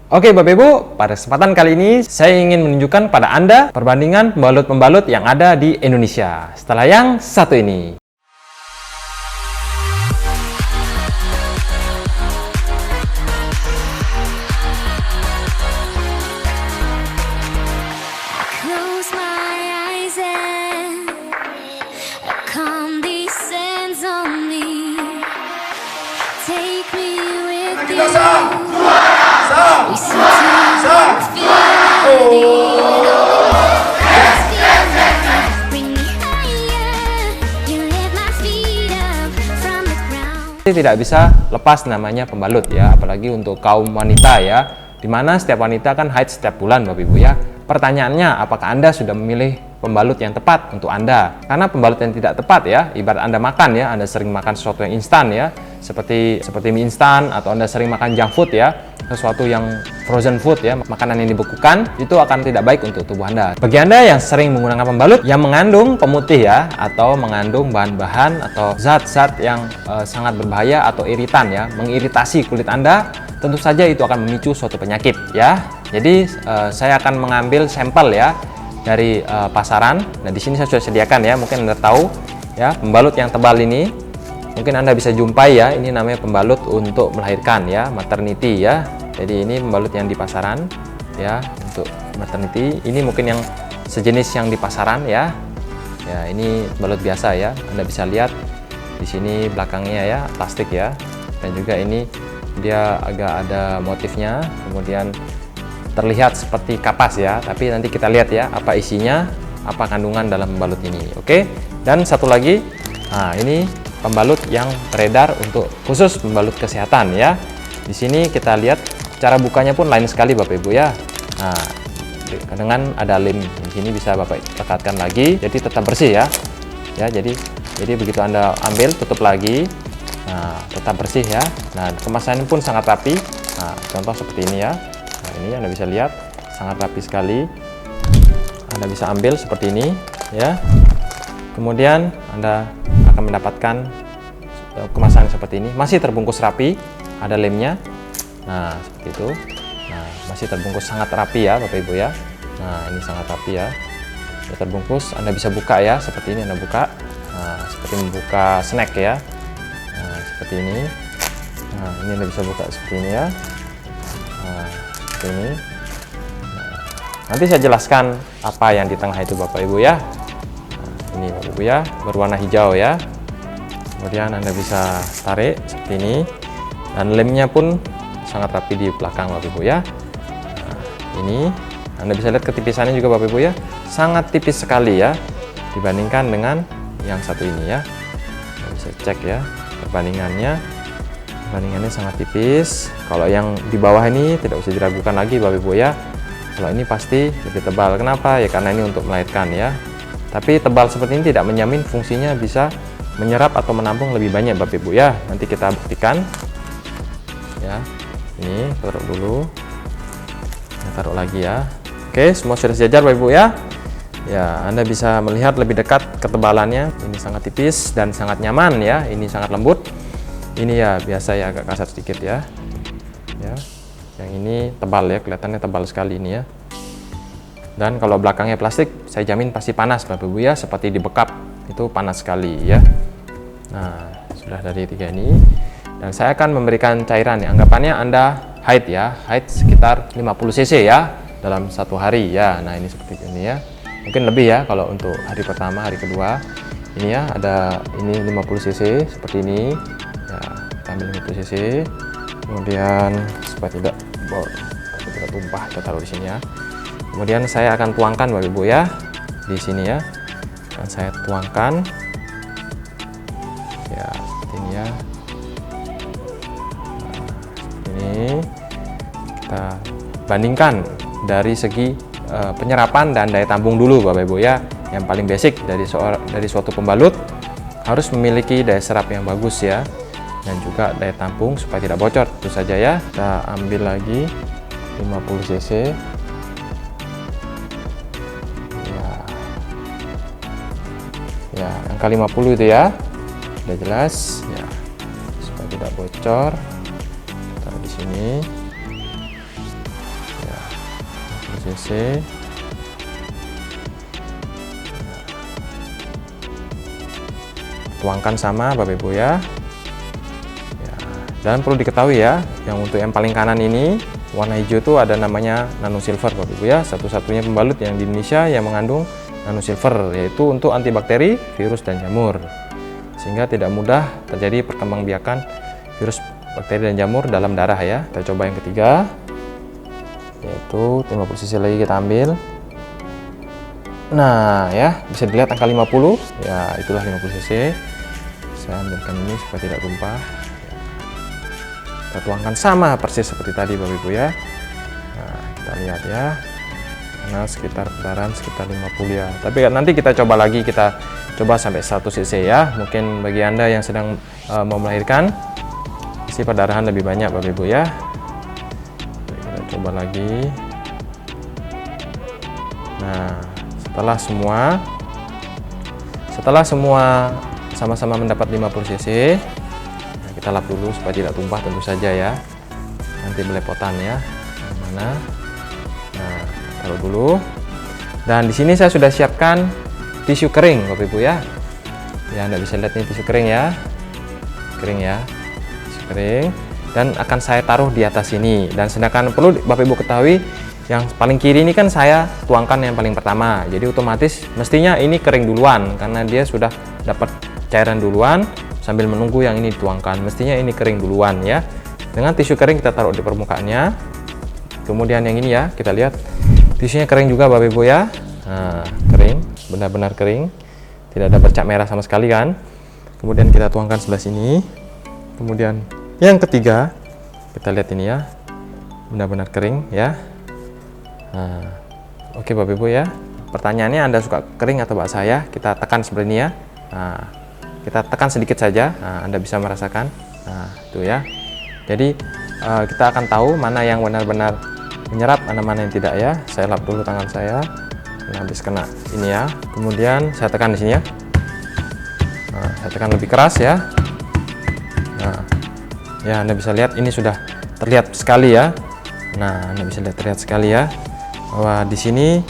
Oke Bapak Ibu, pada kesempatan kali ini saya ingin menunjukkan pada Anda perbandingan pembalut-pembalut yang ada di Indonesia. Setelah yang satu ini. Tidak bisa lepas namanya pembalut ya, apalagi untuk kaum wanita ya, dimana setiap wanita kan haid setiap bulan Bapak Ibu ya. Pertanyaannya, apakah Anda sudah memilih pembalut yang tepat untuk Anda? Karena pembalut yang tidak tepat ya, ibarat Anda makan ya, Anda sering makan sesuatu yang instan ya, seperti mie instan, atau Anda sering makan junk food ya, sesuatu yang frozen food ya, makanan yang dibekukan, itu akan tidak baik untuk tubuh Anda. Bagi Anda yang sering menggunakan pembalut yang mengandung pemutih ya, atau mengandung bahan-bahan atau zat-zat yang sangat berbahaya atau iritan ya, mengiritasi kulit Anda, tentu saja itu akan memicu suatu penyakit ya. Jadi saya akan mengambil sampel ya dari pasaran. Nah, di sini saya sudah sediakan ya, mungkin Anda tahu ya, pembalut yang tebal ini mungkin Anda bisa jumpai ya, ini namanya pembalut untuk melahirkan ya, maternity ya. Jadi ini pembalut yang di pasaran ya, untuk maternity. Ini mungkin yang sejenis yang di pasaran ya. Ya, ini pembalut biasa ya. Anda bisa lihat di sini belakangnya ya, plastik ya. Dan juga ini dia agak ada motifnya, kemudian terlihat seperti kapas ya. Tapi nanti kita lihat ya, apa isinya, apa kandungan dalam pembalut ini. Oke. Dan satu lagi, nah ini pembalut yang beredar untuk khusus pembalut kesehatan ya. Di sini kita lihat cara bukanya pun lain sekali Bapak Ibu ya. Nah, dengan ada lem di sini bisa Bapak lekatkan lagi, jadi tetap bersih ya. Ya, jadi begitu Anda ambil, tutup lagi. Nah, tetap bersih ya. Nah, kemasannya pun sangat rapi. Nah, contoh seperti ini ya. Nah, ini Anda bisa lihat sangat rapi sekali. Anda bisa ambil seperti ini ya. Kemudian Anda akan mendapatkan kemasan seperti ini, masih terbungkus rapi, ada lemnya. Nah, seperti itu. Nah, masih terbungkus sangat rapi ya Bapak Ibu ya. Nah, ini sangat rapi ya. Sudah terbungkus, Anda bisa buka ya, seperti ini Anda buka. Nah, seperti membuka snack ya. Nah, seperti ini. Nah, ini Anda bisa buka seperti ini ya. Nah, seperti ini. Nah, nanti saya jelaskan apa yang di tengah itu Bapak Ibu ya. Ini Bapak Ibu ya, berwarna hijau ya. Kemudian Anda bisa tarik seperti ini, dan lemnya pun sangat rapi di belakang Bapak Ibu ya. Nah, ini Anda bisa lihat ketipisannya juga Bapak Ibu ya, sangat tipis sekali ya dibandingkan dengan yang satu ini ya. Anda bisa cek ya perbandingannya sangat tipis. Kalau yang di bawah ini tidak usah diragukan lagi Bapak Ibu ya, kalau ini pasti lebih tebal. Kenapa ya? Karena ini untuk melahirkan ya. Tapi tebal seperti ini tidak menjamin fungsinya bisa menyerap atau menampung lebih banyak Bapak Ibu ya. Nanti kita buktikan ya. Ini taruh dulu, kita taruh lagi ya. Oke, semua sudah sejajar Bapak Ibu ya. Ya, Anda bisa melihat lebih dekat ketebalannya. Ini sangat tipis dan sangat nyaman ya. Ini sangat lembut. Ini ya biasa ya, agak kasar sedikit ya. Ya, yang ini tebal ya, kelihatannya tebal sekali ini ya. Dan kalau belakangnya plastik, saya jamin pasti panas Bapak Ibu ya, seperti dibekap, itu panas sekali ya. Nah, sudah dari tiga ini, dan saya akan memberikan cairan ya. Anggapannya Anda haid ya, haid sekitar 50 cc ya dalam satu hari ya. Nah, ini seperti ini ya, mungkin lebih ya kalau untuk hari pertama, hari kedua. Ini ya, ada ini 50 cc seperti ini ya, kita ambil 50 cc. Kemudian supaya tidak tumpah, kita taruh di sini ya. Kemudian saya akan tuangkan Bapak Ibu ya di sini ya, dan saya tuangkan ya seperti ini ya. Nah, ini kita bandingkan dari segi penyerapan dan daya tampung dulu Bapak Ibu ya. Yang paling basic dari suatu pembalut harus memiliki daya serap yang bagus ya, dan juga daya tampung supaya tidak bocor. Itu saja ya. Kita ambil lagi 50 cc. Ya, angka 50 itu ya, udah jelas ya, supaya tidak bocor. Taruh di sini. cc. Tuangkan sama Bapak Ibu ya. Dan perlu diketahui ya, yang untuk yang paling kanan ini warna hijau itu ada namanya nano silver Bapak Ibu ya, satu-satunya pembalut yang di Indonesia yang mengandung nano silver, yaitu untuk antibakteri, virus dan jamur, sehingga tidak mudah terjadi perkembangbiakan virus, bakteri dan jamur dalam darah ya. Kita coba yang ketiga, yaitu 50 cc lagi kita ambil. Nah ya, bisa dilihat angka 50 ya, itulah 50 cc. Saya ambilkan ini supaya tidak tumpah. Kita tuangkan sama persis seperti tadi Bapak Ibu ya. Nah, kita lihat ya, karena sekitar putaran sekitar 50 ya, tapi nanti kita coba lagi, kita coba sampai 100 cc ya. Mungkin bagi Anda yang sedang mau melahirkan, isi perdarahan lebih banyak Bapak Ibu ya. Kita coba lagi. Nah, setelah semua sama-sama mendapat 50 cc, nah, kita lap dulu supaya tidak tumpah tentu saja ya, nanti belepotan ya. Mana? Nah, taruh dulu. Dan di sini saya sudah siapkan tisu kering Bapak Ibu ya. Ya, Anda bisa lihat ini tisu kering ya, kering ya, tisu kering. Dan akan saya taruh di atas ini. Dan sedangkan perlu Bapak Ibu ketahui, yang paling kiri ini kan saya tuangkan yang paling pertama, jadi otomatis mestinya ini kering duluan karena dia sudah dapat cairan duluan. Sambil menunggu yang ini dituangkan, mestinya ini kering duluan ya. Dengan tisu kering kita taruh di permukaannya. Kemudian yang ini ya, kita lihat tisunya kering juga Bapak Ibu ya. Nah, kering, benar-benar kering, tidak ada bercak merah sama sekali kan. Kemudian kita tuangkan sebelah sini. Kemudian yang ketiga, kita lihat ini ya, benar-benar kering ya. Nah, oke Bapak Ibu ya. Pertanyaannya, Anda suka kering atau basah ya? Kita tekan seperti ini ya. Nah, kita tekan sedikit saja. Nah, Anda bisa merasakan. Nah, itu ya. Jadi kita akan tahu mana yang benar-benar menyerap, mana yang tidak ya. Saya lap dulu tangan saya. Nah, habis kena ini ya. Kemudian saya tekan di sini ya. Nah, saya tekan lebih keras ya. Nah, ya Anda bisa lihat ini sudah terlihat sekali ya. Nah, Anda bisa lihat terlihat sekali ya, bahwa di sini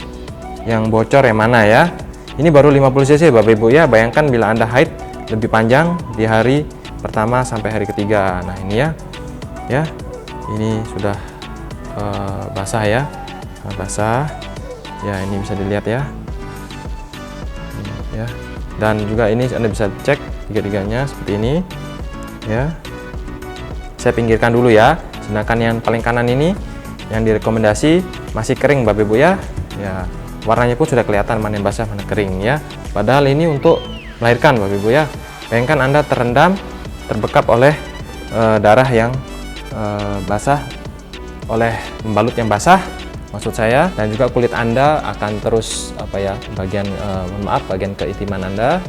yang bocor yang mana ya. Ini baru 50 cc Bapak Ibu ya. Bayangkan bila Anda haid lebih panjang di hari pertama sampai hari ketiga. Nah, ini ya. Ya. Ini sudah basah ya. Nah, basah. Ya, ini bisa dilihat ya. Ya. Dan juga ini Anda bisa cek tiga-tiganya seperti ini. Ya. Saya pinggirkan dulu ya. Sedangkan yang paling kanan ini yang direkomendasi masih kering Bapak Ibu ya. Ya, warnanya pun sudah kelihatan mana yang basah mana kering ya. Padahal ini untuk melahirkan Bapak Ibu ya. Bayangkan Anda terendam, terbekap oleh darah yang basah, oleh pembalut yang basah maksud saya, dan juga kulit Anda akan terus bagian bagian keintiman Anda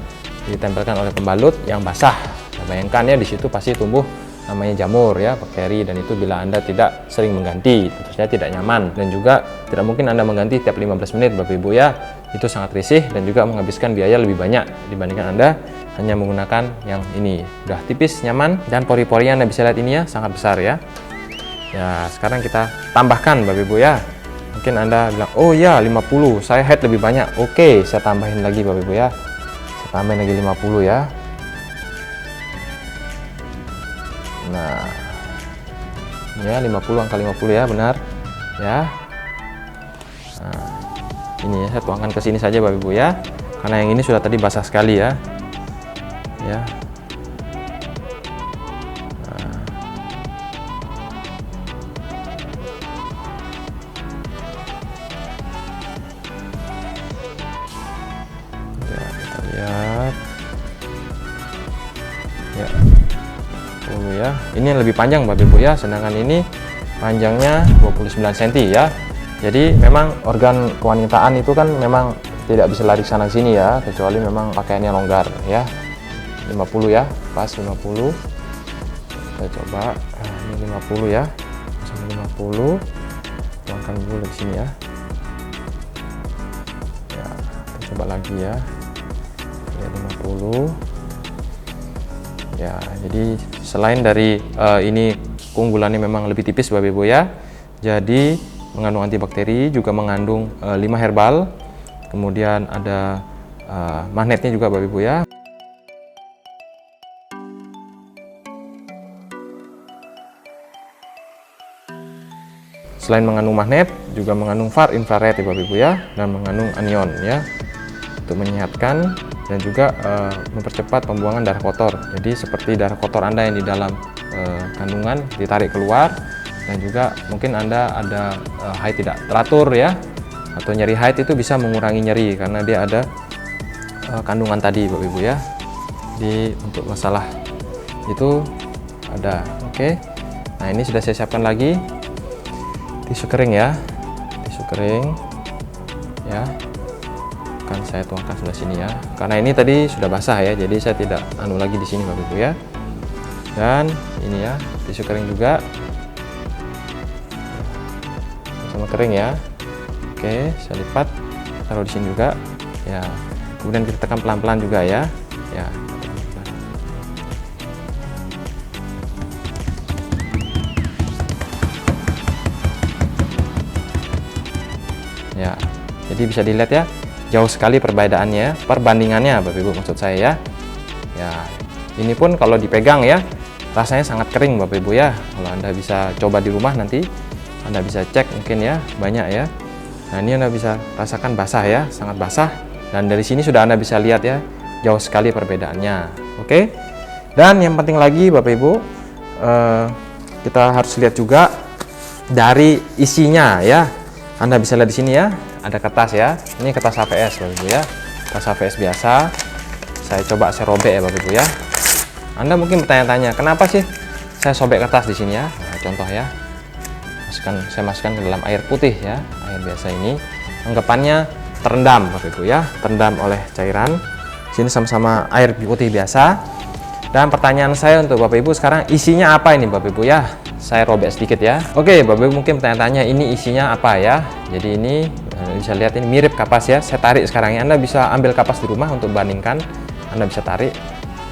ditempelkan oleh pembalut yang basah. Nah, bayangkan ya, di situ pasti tumbuh namanya jamur ya, bakteri, dan itu bila Anda tidak sering mengganti tentu saja tidak nyaman, dan juga tidak mungkin Anda mengganti tiap 15 menit Bapak Ibu ya. Itu sangat risih dan juga menghabiskan biaya lebih banyak dibandingkan Anda hanya menggunakan yang ini. Udah tipis, nyaman, dan pori-porinya Anda bisa lihat ini ya, sangat besar ya. Ya, sekarang kita tambahkan Bapak Ibu ya. Mungkin Anda bilang, oh ya 50, saya head lebih banyak. Oke, saya tambahin lagi Bapak Ibu ya. Saya tambahin lagi 50 ya. Nah, ya 50, angka 50 ya, benar ya. Nah, ini ya, saya tuangkan ke sini saja Bapak Ibu ya, karena yang ini sudah tadi basah sekali ya. Ya. Nah. Ya, kita lihat ya. Ya, ini yang lebih panjang Bapak Ibu ya, sedangkan ini panjangnya 29 cm ya. Jadi memang organ kewanitaan itu kan memang tidak bisa lari sana sini ya, kecuali memang pakaiannya longgar ya. 50 ya, pas 50. Kita coba ini 50 ya, sampai 50. Tuangkan dulu di sini ya. Ya, kita coba lagi ya. Ya 50. Ya, jadi selain dari ini keunggulannya memang lebih tipis Bapak Ibu ya. Jadi mengandung antibakteri, juga mengandung limbah herbal, kemudian ada magnetnya juga Bapak Ibu ya. Selain mengandung magnet, juga mengandung far infrared ya Bapak Ibu ya, dan mengandung anion ya, untuk menyehatkan dan juga mempercepat pembuangan darah kotor. Jadi seperti darah kotor Anda yang di dalam kandungan ditarik keluar, dan juga mungkin Anda ada haid tidak teratur ya, atau nyeri haid, itu bisa mengurangi nyeri karena dia ada kandungan tadi Bapak Ibu ya. Di untuk masalah itu ada. Oke. Nah, ini sudah saya siapkan lagi tisu kering ya, tisu kering ya, akan saya tuangkan sebelah sini ya, karena ini tadi sudah basah ya, jadi saya tidak anu lagi di sini Bapak Ibu ya. Dan ini ya, tisu kering juga sama kering ya. Oke, saya lipat, taruh di sini juga ya, kemudian kita tekan pelan-pelan juga ya. Ya, jadi bisa dilihat ya, jauh sekali perbedaan-perbandingannya Bapak Ibu, maksud saya ya. Ya, ini pun kalau dipegang ya, rasanya sangat kering Bapak Ibu ya. Kalau Anda bisa coba di rumah nanti, Anda bisa cek mungkin ya, banyak ya. Nah, ini Anda bisa rasakan basah ya, sangat basah. Dan dari sini sudah Anda bisa lihat ya, jauh sekali perbedaannya. Oke. Dan yang penting lagi Bapak Ibu, kita harus lihat juga dari isinya ya. Anda bisa lihat di sini ya, ada kertas ya. Ini kertas HVS Bapak Ibu ya. Kertas HVS biasa. Saya coba saya robek ya Bapak Ibu ya. Anda mungkin bertanya-tanya, kenapa sih saya sobek kertas di sini ya? Nah, contoh ya. Saya masukkan ke dalam air putih ya, air biasa ini. Anggapannya terendam Bapak Ibu ya, terendam oleh cairan. Sini sama-sama air putih biasa. Dan pertanyaan saya untuk Bapak Ibu sekarang, isinya apa ini Bapak Ibu ya? Saya robek sedikit ya. Oke, Bapak Ibu mungkin bertanya-tanya, ini isinya apa ya? Jadi ini bisa lihat, ini mirip kapas ya. Saya tarik sekarang ya. Anda bisa ambil kapas di rumah untuk bandingkan. Anda bisa tarik.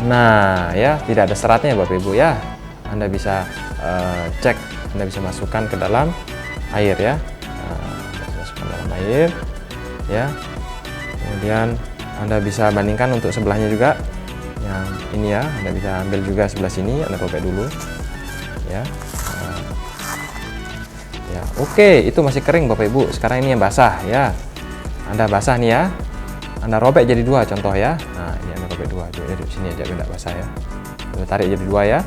Nah ya, tidak ada seratnya Bapak Ibu ya. Anda bisa cek, Anda bisa masukkan ke dalam air ya. Masukkan dalam air ya. Kemudian Anda bisa bandingkan untuk sebelahnya juga. Yang ini ya, Anda bisa ambil juga sebelah sini. Anda robek dulu ya. Ya, oke, itu masih kering Bapak Ibu. Sekarang ini yang basah ya. Anda basah nih ya. Anda robek jadi dua contoh ya. Nah, ini Anda robek dua. Jadi di sini aja benda basah ya. Anda tarik jadi dua ya.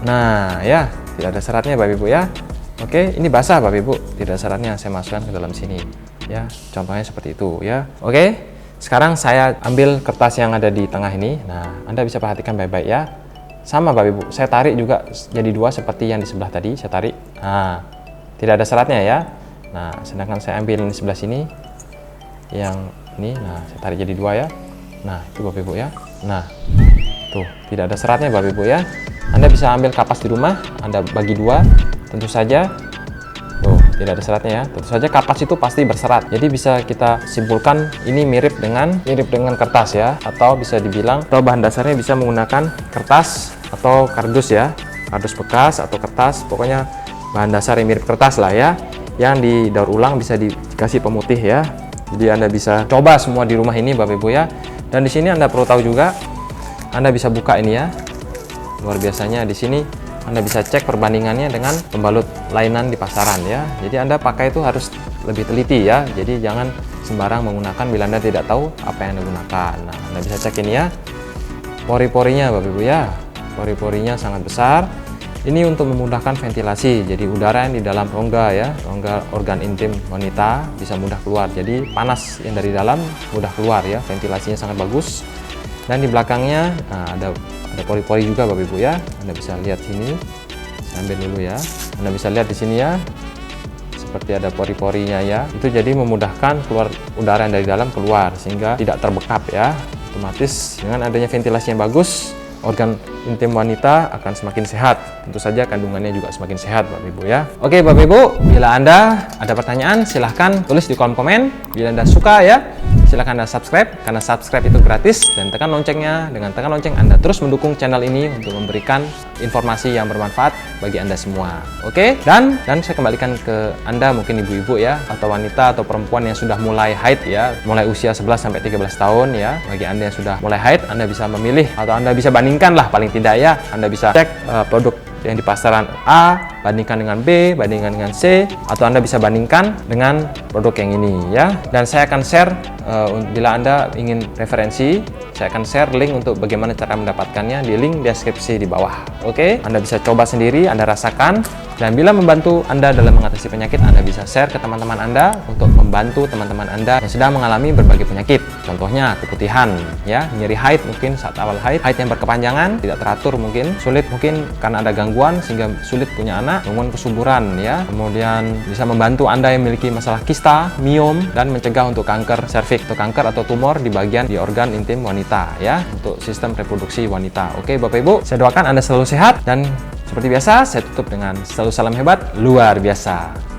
Nah, ya, tidak ada seratnya Bapak Ibu ya. Oke, ini basah Bapak Ibu. Tidak ada seratnya, saya masukkan ke dalam sini ya. Contohnya seperti itu ya. Oke. Sekarang saya ambil kertas yang ada di tengah ini. Nah, Anda bisa perhatikan baik-baik ya. Sama Bapak Ibu, saya tarik juga jadi dua seperti yang di sebelah tadi. Saya tarik. Nah, tidak ada seratnya ya. Nah, sedangkan saya ambil di sebelah sini yang ini, nah saya tarik jadi dua ya. Nah, itu Bapak Ibu ya. Nah, tuh tidak ada seratnya Bapak Ibu ya. Anda bisa ambil kapas di rumah, Anda bagi dua, tentu saja tuh tidak ada seratnya ya. Tentu saja kapas itu pasti berserat. Jadi bisa kita simpulkan ini mirip dengan kertas ya, atau bisa dibilang atau bahan dasarnya bisa menggunakan kertas atau kardus ya. Kardus bekas atau kertas, pokoknya bahan dasar yang mirip kertas lah ya, yang didaur ulang bisa dikasih pemutih ya. Jadi Anda bisa coba semua di rumah ini Bapak Ibu ya. Dan di sini Anda perlu tahu juga, Anda bisa buka ini ya. Luar biasanya di sini Anda bisa cek perbandingannya dengan pembalut lainan di pasaran ya. Jadi Anda pakai itu harus lebih teliti ya. Jadi jangan sembarang menggunakan bila Anda tidak tahu apa yang Anda gunakan. Nah, Anda bisa cek ini ya. Pori-porinya Bapak Ibu ya. Pori-porinya sangat besar. Ini untuk memudahkan ventilasi, jadi udara yang di dalam rongga ya, rongga organ intim wanita bisa mudah keluar. Jadi panas yang dari dalam mudah keluar ya, ventilasinya sangat bagus. Dan di belakangnya nah, ada pori-pori juga Bapak Ibu ya. Anda bisa lihat sini. Saya ambil dulu ya. Anda bisa lihat di sini ya. Seperti ada pori-porinya ya. Itu jadi memudahkan keluar udara yang dari dalam keluar sehingga tidak terbekap ya. Otomatis dengan adanya ventilasi yang bagus, organ intim wanita akan semakin sehat. Tentu saja kandungannya juga semakin sehat Bapak Ibu ya. Oke Bapak Ibu, bila Anda ada pertanyaan silahkan tulis di kolom komen. Bila Anda suka ya, silahkan Anda subscribe, karena subscribe itu gratis, dan tekan loncengnya. Dengan tekan lonceng Anda terus mendukung channel ini untuk memberikan informasi yang bermanfaat bagi Anda semua. Oke, dan saya kembalikan ke Anda, mungkin ibu-ibu ya, atau wanita atau perempuan yang sudah mulai haid ya, mulai usia 11 sampai 13 tahun ya. Bagi Anda yang sudah mulai haid, Anda bisa memilih atau Anda bisa bandingkan lah, paling tidak ya, Anda bisa cek produk yang di pasaran A, bandingkan dengan B, bandingkan dengan C, atau Anda bisa bandingkan dengan produk yang ini ya. Dan saya akan share, bila Anda ingin referensi, saya akan share link untuk bagaimana cara mendapatkannya di link deskripsi di bawah. Oke, Anda bisa coba sendiri, Anda rasakan, dan bila membantu Anda dalam mengatasi penyakit, Anda bisa share ke teman-teman Anda untuk membantu teman-teman Anda yang sedang mengalami berbagai penyakit. Contohnya keputihan ya, nyeri haid mungkin saat awal haid yang berkepanjangan, tidak teratur mungkin, sulit mungkin karena ada gangguan sehingga sulit punya anak, gangguan kesuburan ya. Kemudian bisa membantu Anda yang memiliki masalah kista, miom, dan mencegah untuk kanker serviks atau kanker atau tumor di bagian di organ intim wanita ya, untuk sistem reproduksi wanita. Oke Bapak Ibu, saya doakan Anda selalu sehat, dan seperti biasa saya tutup dengan selalu salam hebat luar biasa.